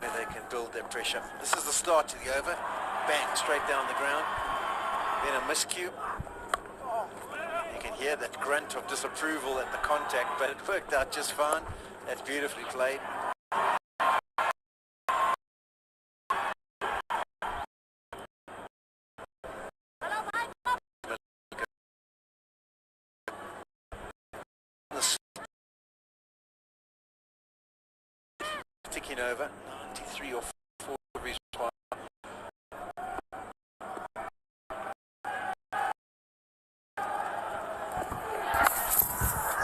where they can build their pressure. This is the start to the over. Bang, straight down the ground. Then a miscue. You can hear that grunt of disapproval at the contact, but it worked out just fine. That's beautifully played. Ticking over, 93 or 4 degrees wide.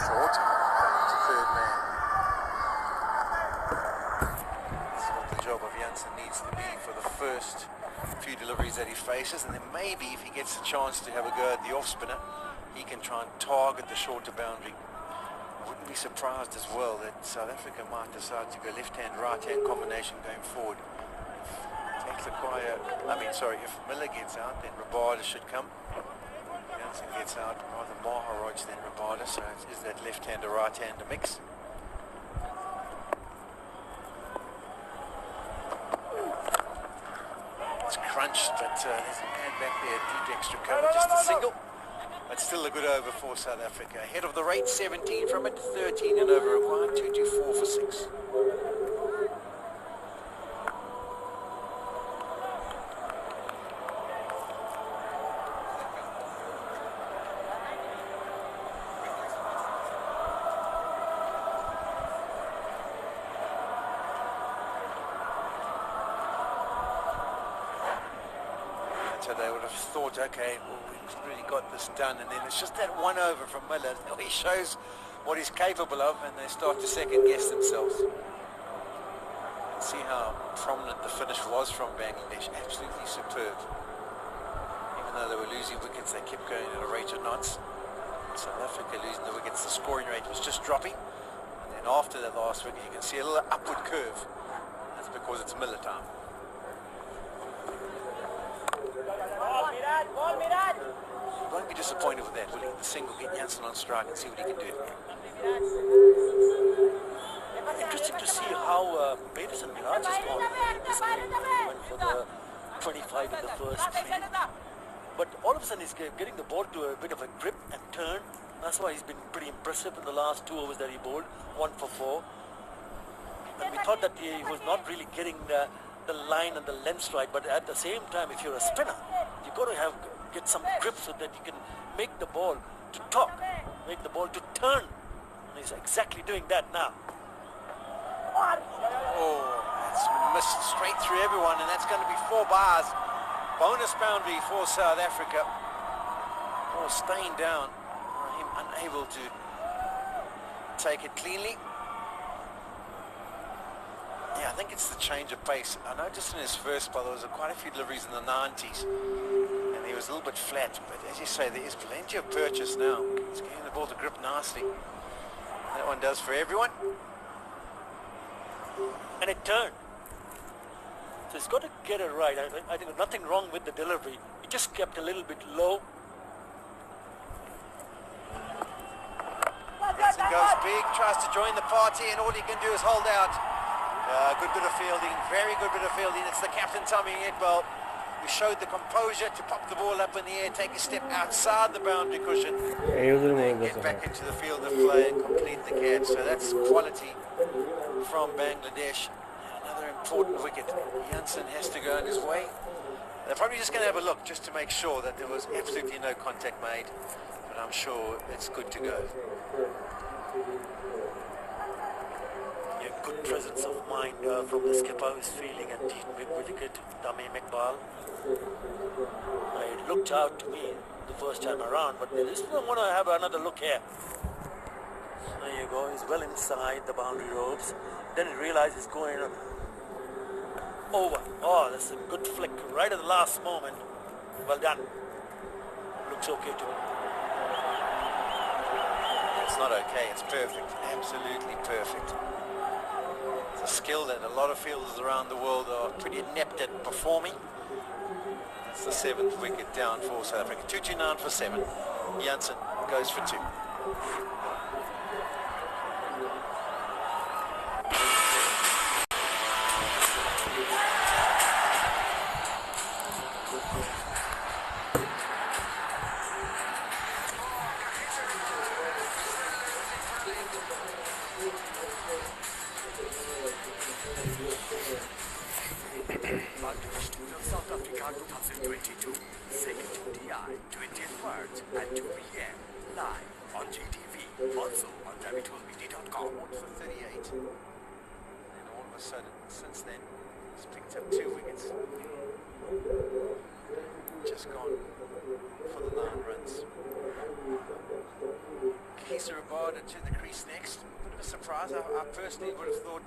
Short, third man. This is what the job of Janssen needs to be for the first few deliveries that he faces, and then maybe if he gets a chance to have a go at the off spinner, he can try and target the shorter boundary. Wouldn't be surprised as well that South Africa might decide to go left-hand, right-hand combination going forward. If Miller gets out, then Rabada should come. Janssen gets out, rather Maharaj than Rabada, so it is that left-hander, right-hander mix. It's crunched, but there's a man back there, deep extra cover, just a single. But still a good over for South Africa. Ahead of the rate, 17 from it, 13 and over required, 224 for 6. So they would have thought, okay, well, we've really got this done, and then it's just that one over from Miller. He shows what he's capable of, and they start to second guess themselves. See how prominent the finish was from Bangladesh. Absolutely superb. Even though they were losing wickets, they kept going at a rate of knots. South Africa losing the wickets, the scoring rate was just dropping, and then after that last wicket you can see a little upward curve. That's because it's Miller time. Won't be disappointed with that, will he? The single, get Janssen on strike and see what he can do. Interesting to see how Pedersen Miraj has gone in this game. Went for the 25 in the first 3. But all of a sudden he's getting the ball to a bit of a grip and turn. That's why he's been pretty impressive in the last 2 overs that he bowled, 1 for 4. And we thought that he was not really getting the line and the length right, but at the same time, if you're a spinner, you've got to get some grip so that you can make the ball to talk, make the ball to turn. And he's exactly doing that now. Oh, it's missed straight through everyone, and that's going to be 4 bars. Bonus boundary for South Africa. Oh, staying down. Him unable to take it cleanly. Yeah, I think it's the change of pace. I noticed in his first ball there was quite a few deliveries in the 90s, and he was a little bit flat. But as you say, there is plenty of purchase now. He's getting the ball to grip nicely. That one does for everyone. And it turned. So he's got to get it right. I think there's nothing wrong with the delivery. He just kept a little bit low. Janssen goes big, tries to join the party, and all he can do is hold out. Good bit of fielding, very good bit of fielding. It's the captain, Tommy Iqbal, who showed the composure to pop the ball up in the air, take a step outside the boundary cushion, and get back into the field of play and complete the catch. So that's quality from Bangladesh. Another important wicket. Janssen has to go on his way. They're probably just going to have a look just to make sure that there was absolutely no contact made, but I'm sure it's good to go. Good presence of mind from the skipper who's fielding at the mid-wicket, Tamim Iqbal. It looked out to me the first time around, but they just want to have another look here. There you go, he's well inside the boundary ropes. Then he realizes he's going over. Oh, that's a good flick right at the last moment. Well done. Looks okay to me. It's not okay, it's perfect. Absolutely perfect. It's a skill that a lot of fielders around the world are pretty inept at performing. That's the 7th wicket down for South Africa. 229 for 7. Janssen goes for 2. Qatar 2022 second TI 20th March at 2 p.m. live on GTV, also on WTOLBD.com. For 38. And all of a sudden, since then, he's picked up 2 wickets. Just gone for the 9 runs. Kesa Rabada to the crease next. Bit of a surprise. I personally would have thought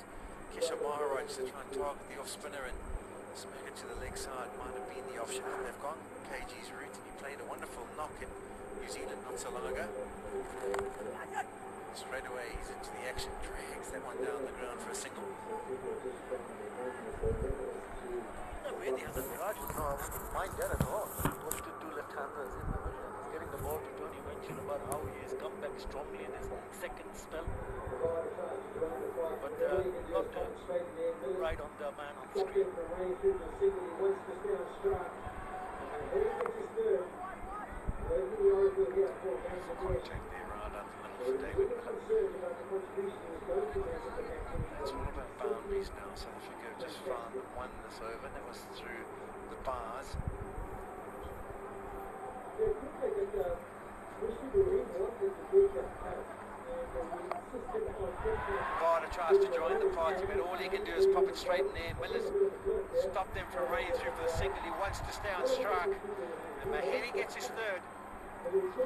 Keshav Maharaj to try and target the off spinner and smack it to the leg side might have been the option. They've gone KG's route, and he played a wonderful knock in New Zealand not so long ago. Straight away he's into the action, drags that one down the ground for a single. Where the other Miraj was, no, I wouldn't mind that at all. What to do left-handers in the middle and getting the ball to Tony mentioned about how he has come back strongly in his second spell. But not right on the man on the screen. Contact there right up the middle for David Miller. It's all about boundaries now. South Africa have just found and won this over. That was through the bars. Varda tries to join the party, but all he can do is pop it straight in there. Miller's stopped them from running through for the single. He wants to stay on strike. And Mahiri gets his third.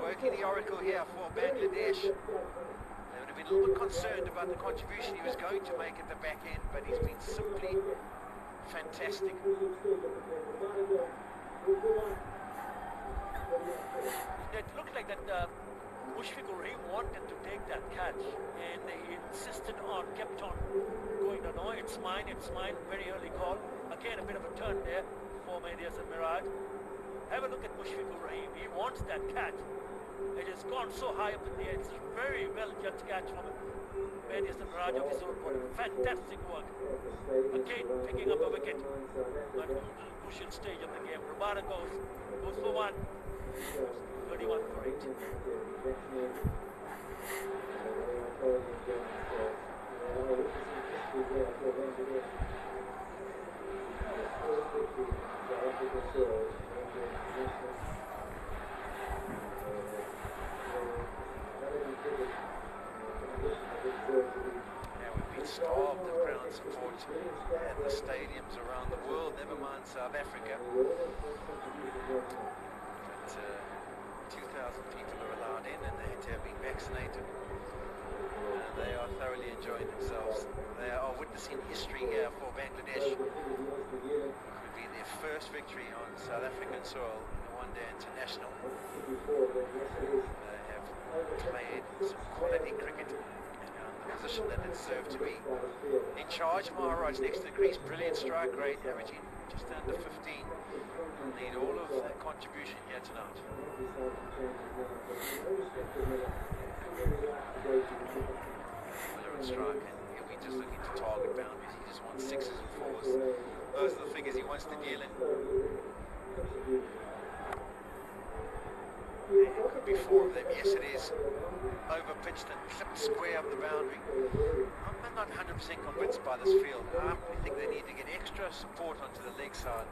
Working the oracle here for Bangladesh. They would have been a little bit concerned about the contribution he was going to make at the back end, but he's been simply fantastic. It looked like that Mushfiqur Rahim wanted to take that catch, and he insisted on, kept on going, no, it's mine, very early call. Again, a bit of a turn there for Mehdi Hasan Miraj. Have a look at Mushfiqur Rahim. He wants that catch. It has gone so high up in the air. It's very well judged catch from Mehdi Hasan Miraj of his own body. Fantastic work. Again, picking up a wicket. But crucial stage of the game. Rabada goes for 1. 31 for 8. Now we've been starved of ground support at the stadiums around the world, never mind South Africa. But 2,000 people are allowed in and they had to have been vaccinated. They are thoroughly enjoying themselves. They are witnessing history here for Bangladesh. It could be their first victory on South African soil in the one-day international. They have played some quality cricket and are in the position that they deserve to be. In charge, Maharaj next to the crease, brilliant strike rate, averaging just under 15. We'll need all of that contribution here tonight. Miller on strike, and he'll be just looking to target boundaries. He just wants 6s and 4s. Those are the figures he wants to deal in. It could be 4 of them. Yes, it is. Over-pitched and clipped square up the boundary. I'm not 100% convinced by this field. I think they need to get extra support onto the leg side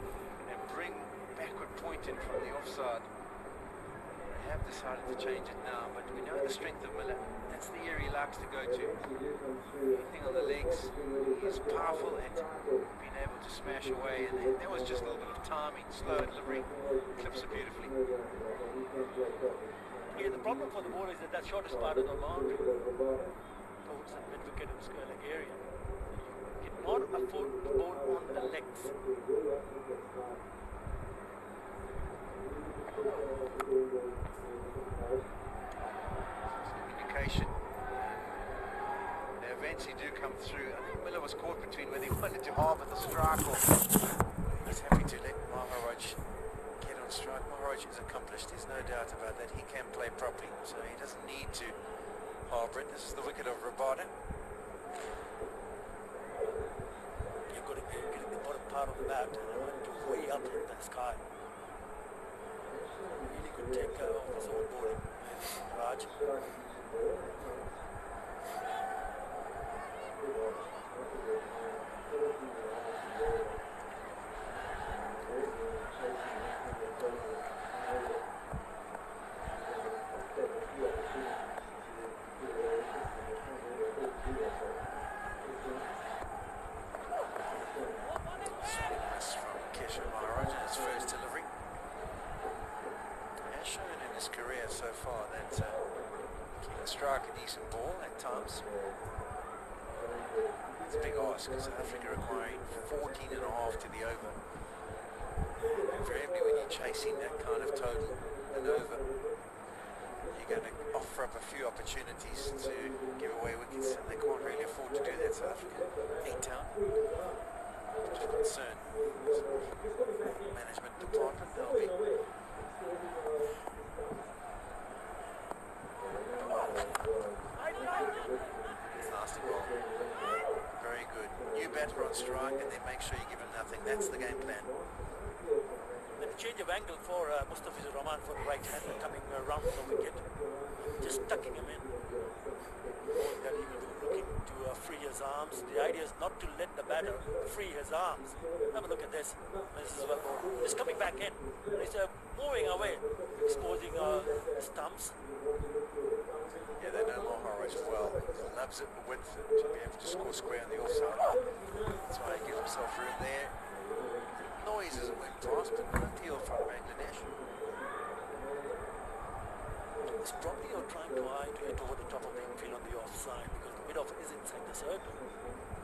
and bring backward point in from the offside. They have decided to change it now, but we know the strength of Miller. That's the area he likes to go to. Anything on the legs, he's powerful at being able to smash away, and there was just a little bit of timing, slow delivery, clips it beautifully. Yeah, the problem for the ball is that shortest part of the boundary towards the mid-wicket and square leg area. You cannot afford the ball on the legs. Communication. They eventually do come through. I think Miller was caught between whether he wanted to harbour the strike or he's happy to let Maharaj get on strike. Maharaj is accomplished, there's no doubt about that. He can play properly, so he doesn't need to harbour it. This is the wicket of Rabada. You've got to be getting the bottom part of the bat and to way up in the sky. Really could take care of his own bowling. Raj. It's a big ask. South Africa requiring 14 and a half to the over. Invariably when you're chasing that kind of total and over, you're going to offer up a few opportunities to give away wickets, and they can't really afford to do that, South Africa. 8 down. Which is concern. Management department, they'll be. Nasty ball. Very good. New batter on strike, and then make sure you give him nothing. That's the game plan. And a change of angle for Mustafizur Rahman for the right hander coming around the wicket. Just tucking him in. Knowing that he will be looking to free his arms. The idea is not to let the batter free his arms. Have a look at this. This is well ball. Just coming back in. He's moving away, exposing stumps. Yeah, they know Maharaj well. He loves it with width and to be able to score square on the offside. That's why he gives himself room there. Noise as it went past, but no deal from Bangladesh. It's probably you're trying to eye to hit over the top of the infield on the offside because the mid-off is inside the circle.